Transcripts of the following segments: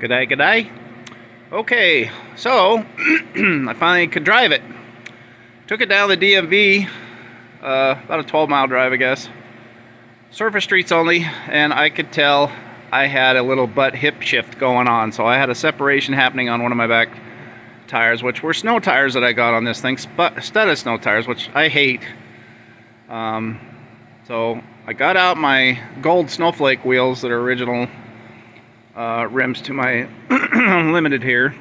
G'day, g'day. Okay, so I finally could drive it. Took it down the DMV, about a 12-mile drive, I guess. Surface streets only, and I could tell I had a little butt hip shift going on. So I had a separation happening on one of my back tires, which were snow tires that I got on this thing, studded snow tires, which I hate. So I got out my gold snowflake wheels that are original rims to my Limited here,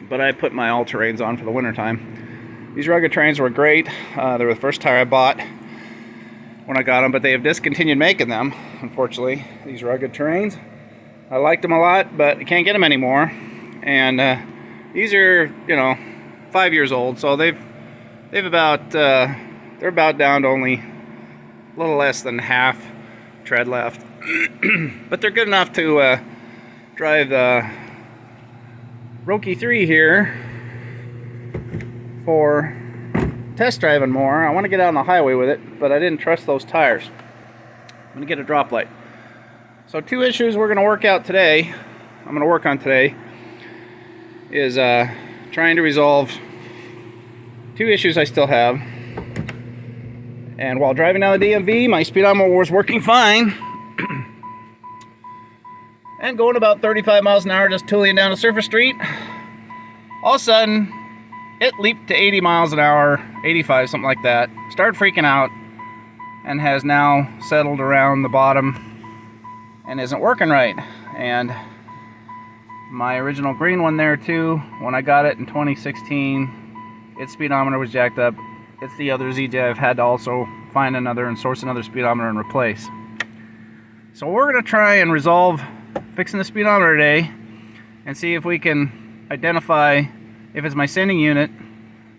but I put my all-terrains on for the winter time. These rugged terrains were great. They were the first tire I bought when I got them, but they have discontinued making them, unfortunately, these rugged terrains. I liked them a lot, but I can't get them anymore. And these are, 5 years old, so they're about down to only a little less than half tread left. But they're good enough to drive the Cherokee 3 here for test driving more. I want to get out on the highway with it, but I didn't trust those tires. I'm going to get a drop light. So 2 issues we're going to work out today, I'm going to work on today, is trying to resolve 2 issues I still have. And while driving down the DMV, my speedometer was working fine. And going about 35 miles an hour, just tooling down a surface street. All of a sudden, it leaped to 80 miles an hour, 85, something like that. Started freaking out, and has now settled around the bottom and isn't working right. And my original green one there too, when I got it in 2016, its speedometer was jacked up. It's the other ZJ I've had to also find another and source another speedometer and replace. So we're going to try and resolve fixing the speedometer today and see if we can identify if it's my sending unit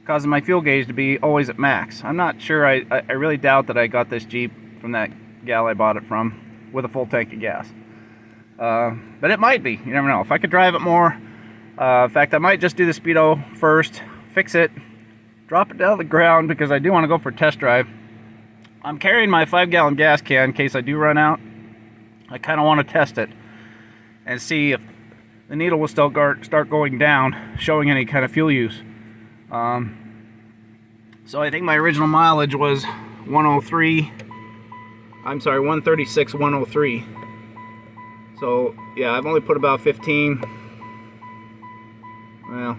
causing my fuel gauge to be always at max. I'm not sure. I really doubt that I got this Jeep from that gal I bought it from with a full tank of gas. But it might be. You never know. If I could drive it more, in fact, I might just do the speedo first, fix it, drop it down to the ground because I do want to go for a test drive. I'm carrying my 5-gallon gas can in case I do run out. I kind of want to test it and see if the needle will still start going down, showing any kind of fuel use. So I think my original mileage was 136, 103. So yeah, I've only put about 15, well, a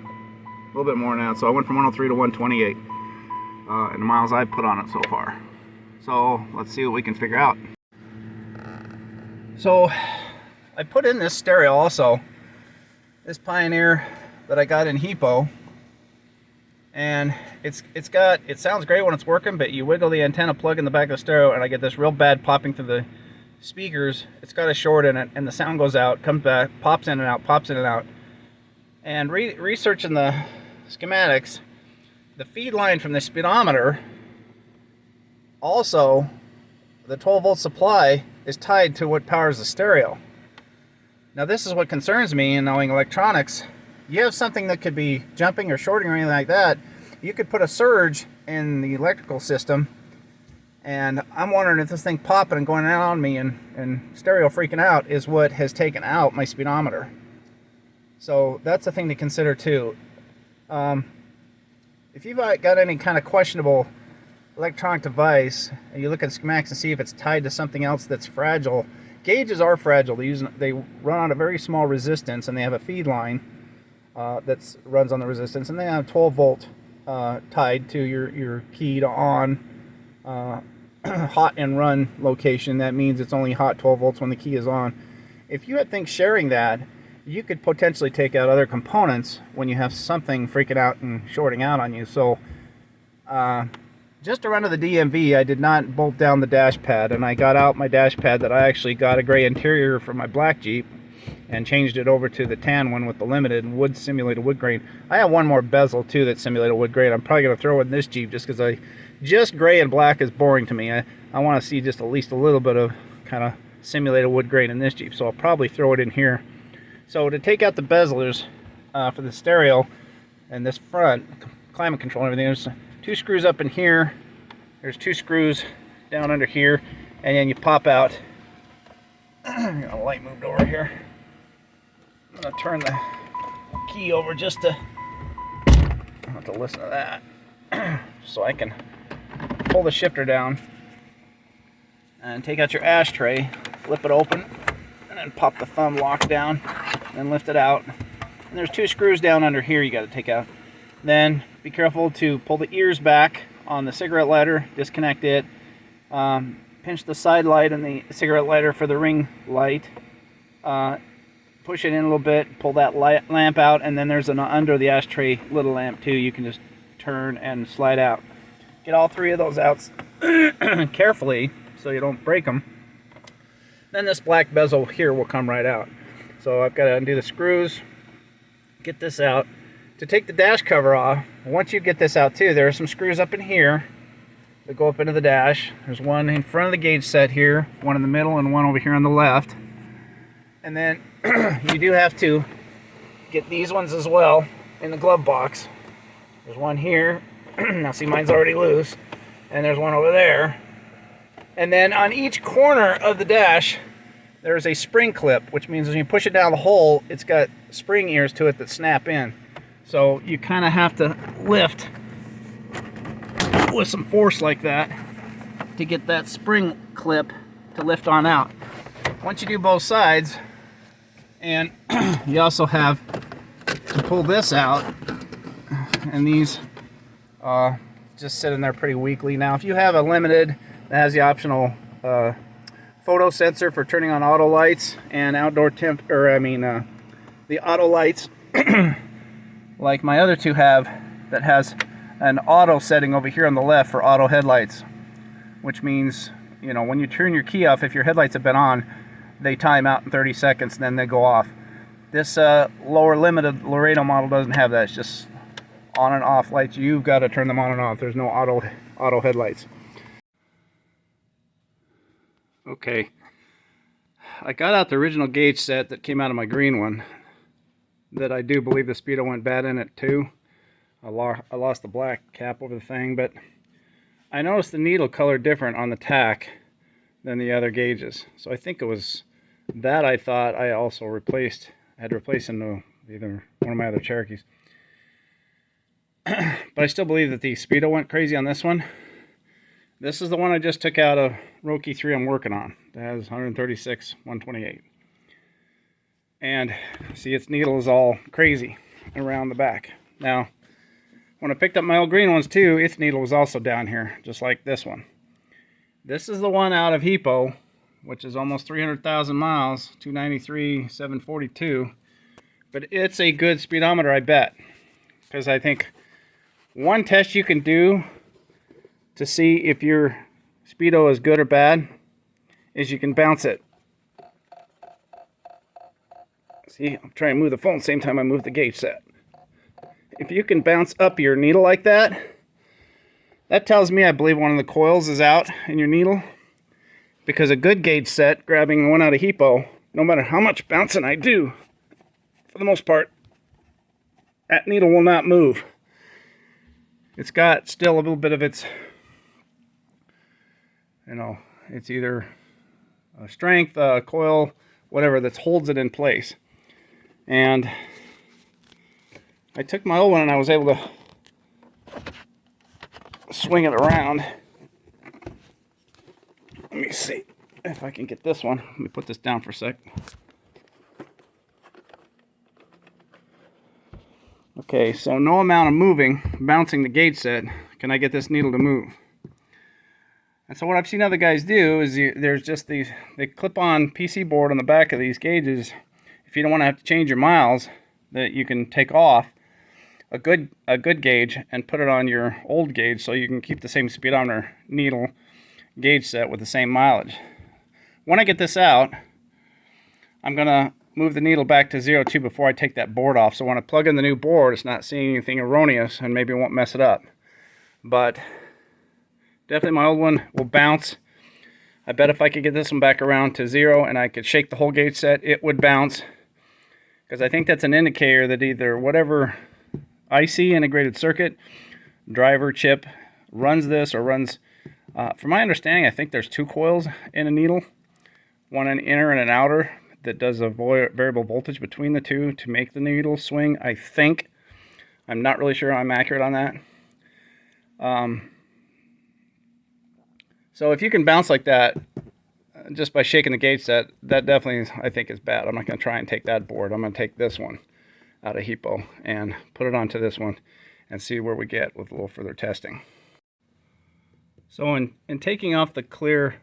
little bit more now. So I went from 103 to 128 in the miles I've put on it so far. So let's see what we can figure out. So I put in this stereo also, this Pioneer that I got in Hippo, and it sounds great when it's working, but you wiggle the antenna plug in the back of the stereo and I get this real bad popping through the speakers. It's got a short in it and the sound goes out, comes back, pops in and out, pops in and out. And researching the schematics, the feed line from the speedometer, also the 12-volt supply is tied to what powers the stereo. Now this is what concerns me in knowing electronics. You have something that could be jumping or shorting or anything like that, you could put a surge in the electrical system, and I'm wondering if this thing popping and going out on me and stereo freaking out is what has taken out my speedometer. So that's a thing to consider too. If you've got any kind of questionable electronic device and you look at schematics and see if it's tied to something else that's fragile. Gauges are fragile. They run on a very small resistance, and they have a feed line that runs on the resistance, and they have 12-volt tied to your keyed on hot and run location. That means it's only hot 12 volts when the key is on. If you had things sharing that, you could potentially take out other components when you have something freaking out and shorting out on you. So just around to the DMV, I did not bolt down the dash pad, and I got out my dash pad that I actually got a gray interior from my black Jeep and changed it over to the tan one with the Limited wood simulated wood grain. I have one more bezel too that's simulated wood grain. I'm probably going to throw it in this Jeep just because just gray and black is boring to me. I want to see just at least a little bit of kind of simulated wood grain in this Jeep, so I'll probably throw it in here. So to take out the bezelers for the stereo and this front climate control and everything, there's 2 screws up in here, there's 2 screws down under here, and then you pop out. I got a light moved over here. I'm gonna turn the key over just to, I'll have to listen to that, so I can pull the shifter down and take out your ashtray, flip it open, and then pop the thumb lock down, and lift it out. And there's 2 screws down under here you got to take out. Then be careful to pull the ears back on the cigarette lighter, disconnect it, pinch the side light and the cigarette lighter for the ring light, push it in a little bit, pull that lamp out, and then there's an under the ashtray little lamp too. You can just turn and slide out. Get all 3 of those out carefully so you don't break them. Then this black bezel here will come right out. So I've got to undo the screws, get this out. To take the dash cover off, once you get this out too, there are some screws up in here that go up into the dash. There's one in front of the gauge set here, one in the middle, and one over here on the left. And then you do have to get these ones as well in the glove box. There's one here. Now see, mine's already loose. And there's one over there. And then on each corner of the dash, there's a spring clip, which means when you push it down the hole, it's got spring ears to it that snap in. So you kind of have to lift with some force like that to get that spring clip to lift on out. Once you do both sides, and you also have to pull this out, and these just sit in there pretty weakly. Now if you have a limited that has the optional photo sensor for turning on auto lights and outdoor temp, or the auto lights like my other 2 have, that has an auto setting over here on the left for auto headlights, which means, you know, when you turn your key off, if your headlights have been on, they time out in 30 seconds and then they go off. This lower limited Laredo model doesn't have that. It's just on and off lights. You've got to turn them on and off. There's no auto headlights. Okay, I got out the original gauge set that came out of my green one, that I do believe the speedo went bad in it too. I lost the black cap over the thing, but I noticed the needle color different on the tack than the other gauges. So I think it was that I thought I also replaced. I had to replace into either one of my other Cherokees. But I still believe that the speedo went crazy on this one. This is the one I just took out of Cherokee 3 I'm working on. That has 136, 128. And see, its needle is all crazy around the back. Now, when I picked up my old green ones too, its needle was also down here, just like this one. This is the one out of Hippo, which is almost 300,000 miles, 293, 742. But it's a good speedometer, I bet. Because I think one test you can do to see if your speedo is good or bad is you can bounce it. See, I'm trying to move the phone at the same time I move the gauge set. If you can bounce up your needle like that, that tells me I believe one of the coils is out in your needle. Because a good gauge set, grabbing one out of Hippo, no matter how much bouncing I do, for the most part, that needle will not move. It's got still a little bit of its, you know, it's either a strength, a coil, whatever that holds it in place. And I took my old one and I was able to swing it around. Let me see if I can get this one. Let me put this down for a sec. Okay, so no amount of bouncing the gauge set, can I get this needle to move. And so what I've seen other guys do is there's just these, they clip on PC board on the back of these gauges. If you don't want to have to change your miles, that you can take off a good gauge and put it on your old gauge so you can keep the same speedometer needle gauge set with the same mileage. When I get this out, I'm going to move the needle back to 0.2 before I take that board off. So when I plug in the new board, it's not seeing anything erroneous and maybe it won't mess it up. But definitely my old one will bounce. I bet if I could get this one back around to 0 and I could shake the whole gauge set, it would bounce. Because I think that's an indicator that either whatever IC, integrated circuit, driver chip, runs this or runs, from my understanding, I think there's 2 coils in a needle. One an inner and an outer. that does a variable voltage between the two to make the needle swing, I think. I'm not really sure I'm accurate on that. So if you can bounce like that just by shaking the gauge set, that definitely I think is bad. I'm not going to try and take that board. I'm going to take this one out of Hippo and put it onto this one and see where we get with a little further testing. So in taking off the clear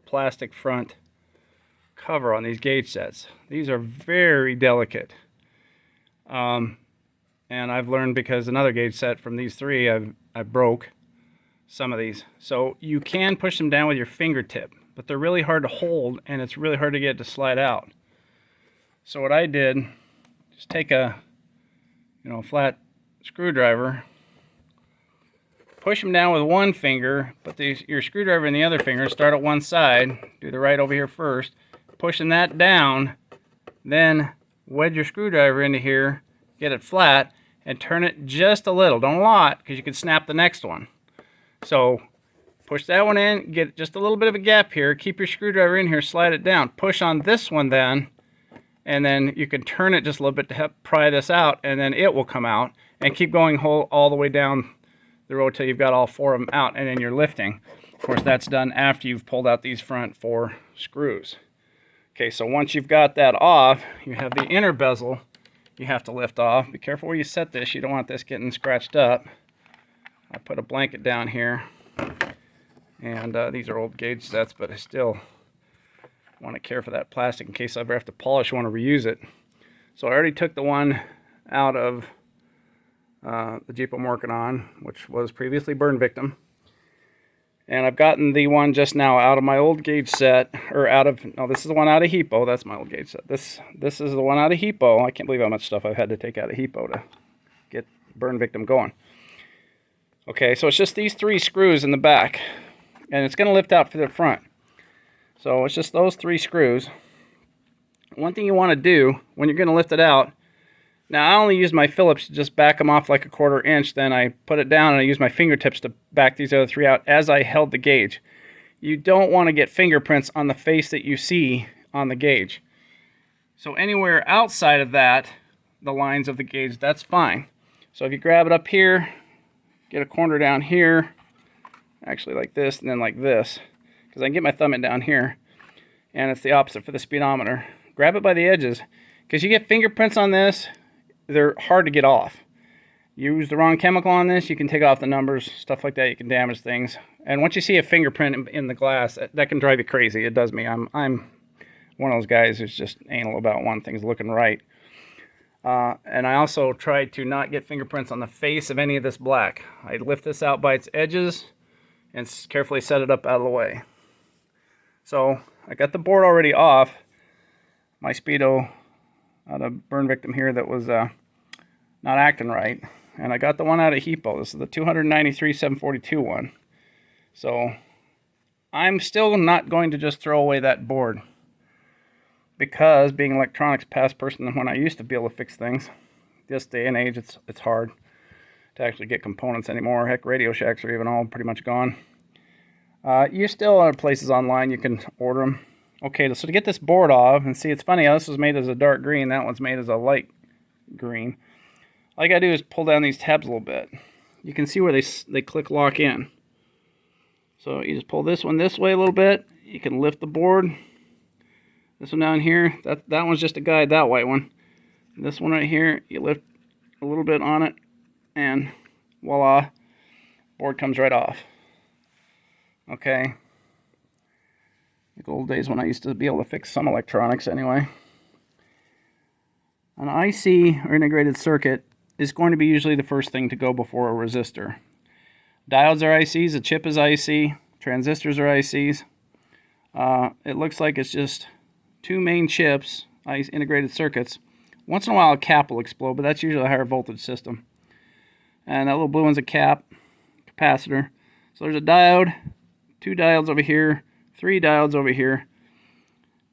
plastic front cover on these gauge sets, these are very delicate. And I've learned, because another gauge set from these three I broke some of these. So you can push them down with your fingertip, but they're really hard to hold and it's really hard to get it to slide out. So what I did, just take a flat screwdriver, push them down with one finger, put your screwdriver in the other finger, start at one side, do the right over here first, pushing that down, then wedge your screwdriver into here, get it flat, and turn it just a little, don't a lot, because you can snap the next one. So push that one in, get just a little bit of a gap here, keep your screwdriver in here, slide it down, push on this one then, and then you can turn it just a little bit to help pry this out, and then it will come out, and keep going all the way down the road till you've got all four of them out, and then you're lifting. Of course, that's done after you've pulled out these front four screws. Okay, so once you've got that off, you have the inner bezel you have to lift off. Be careful where you set this. You don't want this getting scratched up. I put a blanket down here, and these are old gauge sets, but I still want to care for that plastic in case I ever have to polish one or reuse it. So I already took the one out of the Jeep I'm working on, which was previously burn victim, and I've gotten the one just now out of my old gauge set, or this is the one out of Hippo. That's my old gauge set. This is the one out of Hippo. I can't believe how much stuff I've had to take out of Hippo to get burn victim going. Okay, so it's just these three screws in the back, and it's going to lift out for the front. So it's just those three screws. One thing you want to do when you're going to lift it out, now I only use my Phillips to just back them off like a 1/4 inch, then I put it down and I use my fingertips to back these other three out as I held the gauge. You don't want to get fingerprints on the face that you see on the gauge. So anywhere outside of that, the lines of the gauge, that's fine. So if you grab it up here, get a corner down here, actually like this and then like this, because I can get my thumb in down here, and it's the opposite for the speedometer. Grab it by the edges, because you get fingerprints on this, they're hard to get off. Use the wrong chemical on this, you can take off the numbers, stuff like that, you can damage things. And once you see a fingerprint in the glass, that can drive you crazy. It does me. I'm one of those guys who's just anal about wanting things looking right. And I also try to not get fingerprints on the face of any of this black. I lift this out by its edges and carefully set it up out of the way. So I got the board already off my Speedo out of burn victim here that was not acting right, and I got the one out of Hippo. This is the 293/742 one. So I'm still not going to just throw away that board, because being electronics past person than when I used to be able to fix things, this day and age it's hard to actually get components anymore. Heck, Radio Shacks are even all pretty much gone. You still are places online you can order them. Okay, so to get this board off, and see, it's funny how this was made as a dark green, that one's made as a light green. All I gotta do is pull down these tabs a little bit. You can see where they click lock in. So you just pull this one this way a little bit. You can lift the board. This one down here, that one's just a guide, that white one. And this one right here, you lift a little bit on it, and voila, board comes right off. Okay. The old days when I used to be able to fix some electronics anyway. An IC, or integrated circuit, is going to be usually the first thing to go before a resistor. Diodes are ICs, a chip is IC, transistors are ICs. It looks like it's just two main chips, integrated circuits. Once in a while a cap will explode, but that's usually a higher voltage system. And that little blue one's a cap, capacitor. So there's a diode, two diodes over here, three diodes over here.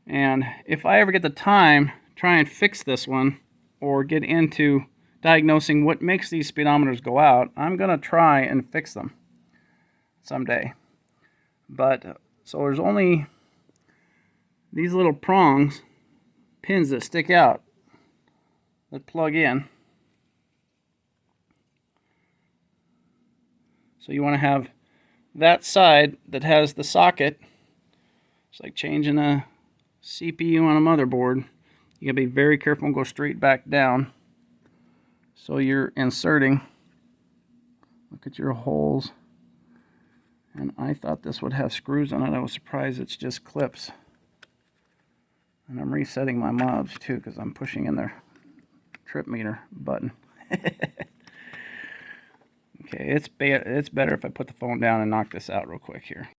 And if I ever get the time, try and fix this one, or get into diagnosing what makes these speedometers go out, I'm going to try and fix them someday. But so there's only these little prongs pins that stick out that plug in. So you want to have that side that has the socket. It's like changing a CPU on a motherboard. You gotta be very careful and go straight back down. So you're inserting. Look at your holes. And I thought this would have screws on it. I was surprised it's just clips. And I'm resetting my mobs too because I'm pushing in their trip meter button. Okay, it's better if I put the phone down and knock this out real quick here.